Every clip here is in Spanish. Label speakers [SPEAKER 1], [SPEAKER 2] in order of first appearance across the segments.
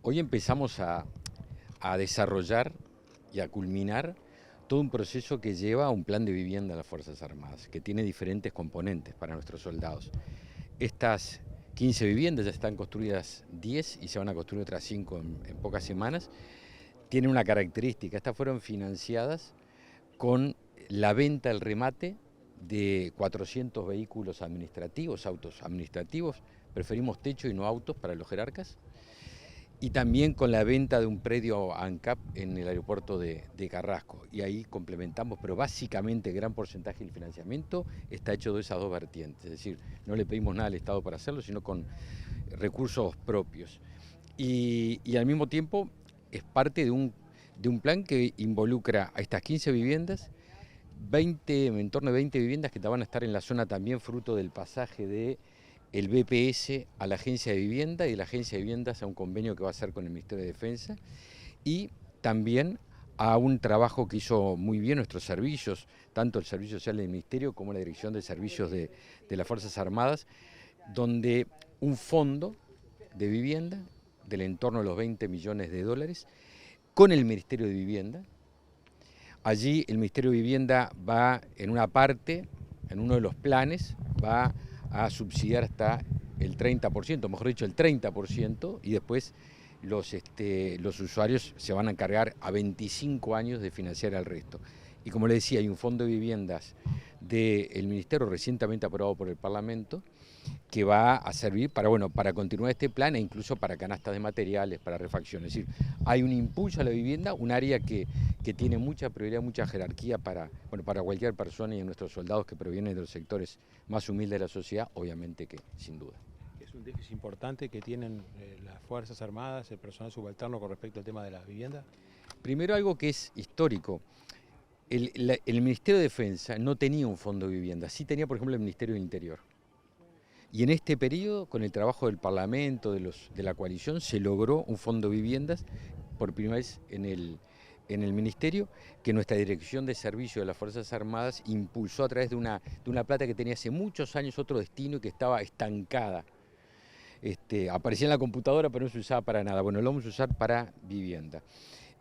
[SPEAKER 1] Hoy empezamos a desarrollar y a culminar todo un proceso que lleva a un plan de vivienda de las Fuerzas Armadas, que tiene diferentes componentes para nuestros soldados. Estas 15 viviendas ya están construidas 10 y se van a construir otras 5 en pocas semanas. Tienen una característica, estas fueron financiadas con la venta, el remate de 400 vehículos administrativos, autos administrativos, preferimos techo y no autos para los jerarcas, y también con la venta de un predio ANCAP en el aeropuerto de Carrasco. Y ahí complementamos, pero básicamente el gran porcentaje del financiamiento está hecho de esas dos vertientes. Es decir, no le pedimos nada al Estado para hacerlo, sino con recursos propios. Y al mismo tiempo es parte de un plan que involucra a estas 15 viviendas, en torno de 20 viviendas que van a estar en la zona también fruto del pasaje de el BPS a la Agencia de Vivienda y de la Agencia de Viviendas a un convenio que va a hacer con el Ministerio de Defensa, y también a un trabajo que hizo muy bien nuestros servicios, tanto el Servicio Social del Ministerio como la Dirección de Servicios de las Fuerzas Armadas, donde un fondo de vivienda del entorno de los 20 millones de dólares con el Ministerio de Vivienda. Allí el Ministerio de Vivienda va en una parte, en uno de los planes, va a subsidiar hasta el 30%, mejor dicho el 30%, y después los usuarios se van a encargar a 25 años de financiar el resto. Y como le decía, hay un fondo de viviendas del Ministerio recientemente aprobado por el Parlamento que va a servir para continuar este plan e incluso para canastas de materiales, para refacción. Es decir, hay un impulso a la vivienda, un área que tiene mucha prioridad, mucha jerarquía para cualquier persona, y en nuestros soldados que provienen de los sectores más humildes de la sociedad, obviamente que sin duda.
[SPEAKER 2] Es un déficit importante que tienen las Fuerzas Armadas, el personal subalterno con respecto al tema de las viviendas.
[SPEAKER 1] Primero, algo que es histórico. El Ministerio de Defensa no tenía un fondo de vivienda, sí tenía, por ejemplo, el Ministerio del Interior. Y en este periodo, con el trabajo del Parlamento, de la coalición, se logró un fondo de viviendas por primera vez en el Ministerio, que nuestra Dirección de Servicio de las Fuerzas Armadas impulsó a través de una plata que tenía hace muchos años otro destino y que estaba estancada. Aparecía en la computadora pero no se usaba para nada. Bueno, lo vamos a usar para vivienda.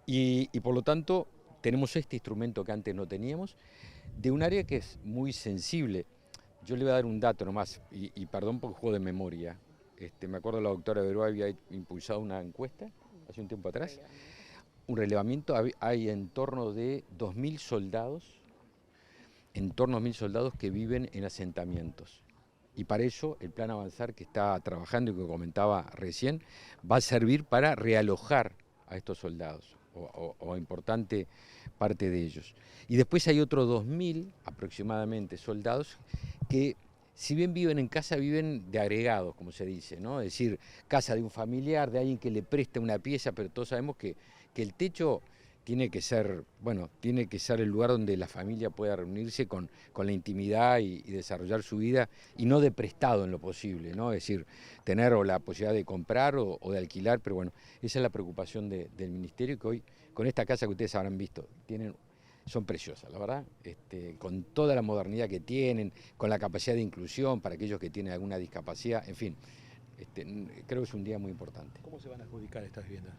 [SPEAKER 1] Y por lo tanto tenemos este instrumento que antes no teníamos, de un área que es muy sensible. Yo le voy a dar un dato nomás, y perdón por el juego de memoria. Me acuerdo la doctora Beró había impulsado una encuesta hace un tiempo atrás, un relevamiento. Hay en torno de 2.000 soldados, que viven en asentamientos. Y para eso el plan Avanzar que está trabajando y que comentaba recién va a servir para realojar a estos soldados o a importante parte de ellos. Y después hay otros 2.000 aproximadamente soldados que, si bien viven en casa, viven de agregados, como se dice, ¿no? Es decir, casa de un familiar, de alguien que le preste una pieza, pero todos sabemos que el techo tiene que ser, el lugar donde la familia pueda reunirse con la intimidad y desarrollar su vida, y no de prestado en lo posible, ¿no? Es decir, tener o la posibilidad de comprar o de alquilar, pero bueno, esa es la preocupación del Ministerio, que hoy, con esta casa que ustedes habrán visto, son preciosas, la verdad, con toda la modernidad que tienen, con la capacidad de inclusión para aquellos que tienen alguna discapacidad, en fin, creo que es un día muy importante.
[SPEAKER 2] ¿Cómo se van a adjudicar estas viviendas?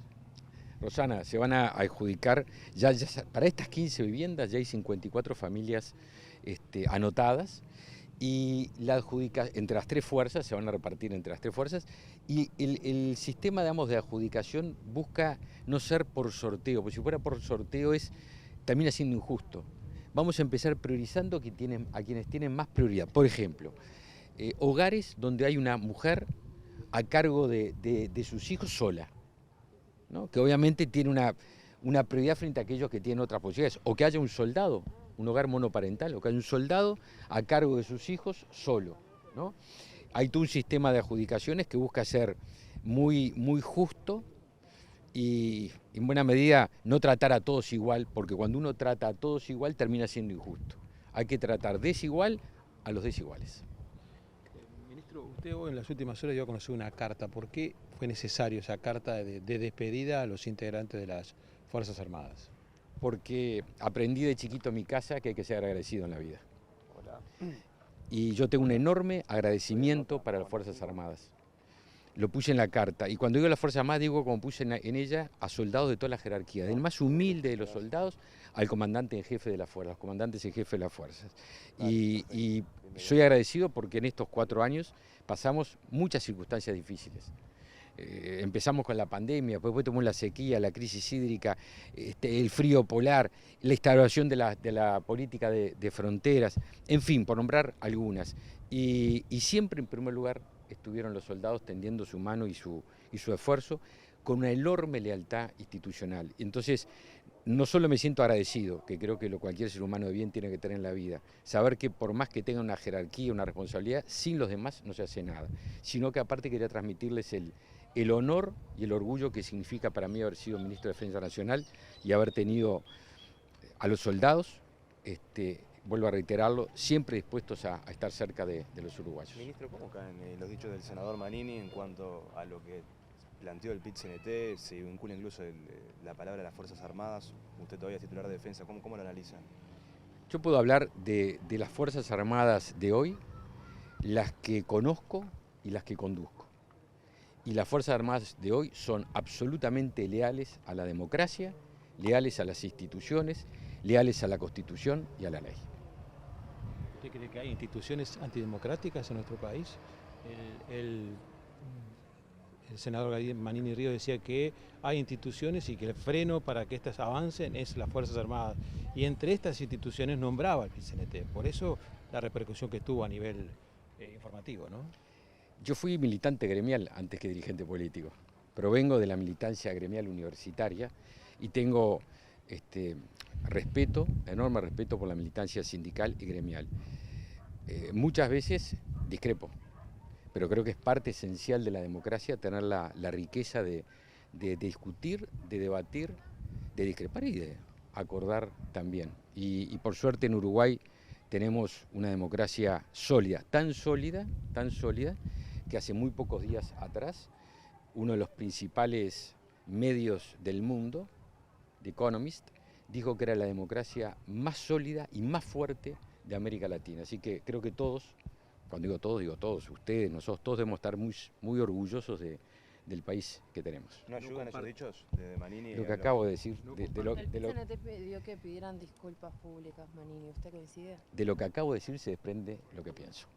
[SPEAKER 1] Rosana, se van a adjudicar, para estas 15 viviendas ya hay 54 familias anotadas, y la adjudicación entre las tres fuerzas, se van a repartir entre las tres fuerzas, y el sistema, digamos, de adjudicación busca no ser por sorteo, porque si fuera por sorteo termina siendo injusto. Vamos a empezar priorizando a quienes tienen más prioridad. Por ejemplo, hogares donde hay una mujer a cargo de sus hijos sola, ¿no? Que obviamente tiene una prioridad frente a aquellos que tienen otras posibilidades, o que haya un soldado, un hogar monoparental, o que haya un soldado a cargo de sus hijos solo, ¿no? Hay todo un sistema de adjudicaciones que busca ser muy, muy justo y en buena medida no tratar a todos igual, porque cuando uno trata a todos igual termina siendo injusto. Hay que tratar desigual a los desiguales.
[SPEAKER 2] Ministro, usted hoy en las últimas horas dio a conocer una carta. ¿Por qué fue necesario esa carta de despedida a los integrantes de las Fuerzas Armadas?
[SPEAKER 1] Porque aprendí de chiquito en mi casa que hay que ser agradecido en la vida. Y yo tengo un enorme agradecimiento para las Fuerzas Armadas. lo puse en la carta. Y cuando digo la Fuerza Armada, digo como puse en ella a soldados de toda la jerarquía, del más humilde de los soldados al comandante en jefe de la fuerza, los comandantes en jefe de las fuerzas. Y soy agradecido porque en estos 4 años pasamos muchas circunstancias difíciles. Empezamos con la pandemia, después tuvimos la sequía, la crisis hídrica, el frío polar, la instauración de la política de fronteras, en fin, por nombrar algunas. Y siempre en primer lugar estuvieron los soldados tendiendo su mano y su esfuerzo con una enorme lealtad institucional. Entonces, no solo me siento agradecido, que creo que cualquier ser humano de bien tiene que tener en la vida, saber que por más que tenga una jerarquía, una responsabilidad, sin los demás no se hace nada, sino que aparte quería transmitirles el honor y el orgullo que significa para mí haber sido ministro de Defensa Nacional y haber tenido a los soldados, vuelvo a reiterarlo, siempre dispuestos a estar cerca de los uruguayos.
[SPEAKER 3] Ministro, ¿cómo caen los dichos del senador Manini en cuanto a lo que planteó el PIT-CNT? Se vincula incluso la palabra de las Fuerzas Armadas. Usted todavía es titular de defensa. ¿Cómo lo analizan?
[SPEAKER 1] Yo puedo hablar de las Fuerzas Armadas de hoy, las que conozco y las que conduzco. Y las Fuerzas Armadas de hoy son absolutamente leales a la democracia, leales a las instituciones, leales a la Constitución y a la ley.
[SPEAKER 2] ¿Usted cree que hay instituciones antidemocráticas en nuestro país? El senador Manini Ríos decía que hay instituciones y que el freno para que éstas avancen es las Fuerzas Armadas. Y entre estas instituciones nombraba al PIT-CNT. Por eso la repercusión que tuvo a nivel informativo, ¿no?
[SPEAKER 1] Yo fui militante gremial antes que dirigente político. Provengo de la militancia gremial universitaria y tengo enorme respeto por la militancia sindical y gremial. Muchas veces discrepo, pero creo que es parte esencial de la democracia tener la riqueza de discutir, de debatir, de discrepar y de acordar también. Y por suerte en Uruguay tenemos una democracia sólida, tan sólida, que hace muy pocos días atrás uno de los principales medios del mundo, The Economist, dijo que era la democracia más sólida y más fuerte de América Latina. Así que creo que todos, cuando digo todos, ustedes, nosotros, todos debemos estar muy orgullosos del país que tenemos.
[SPEAKER 3] ¿No ayudan esos dichos de Manini?
[SPEAKER 1] Lo que acabo de decir,
[SPEAKER 4] El PIT-CNT pidió que pidieran disculpas públicas, Manini. ¿Usted coincide?
[SPEAKER 1] De lo que acabo de decir se desprende lo que pienso.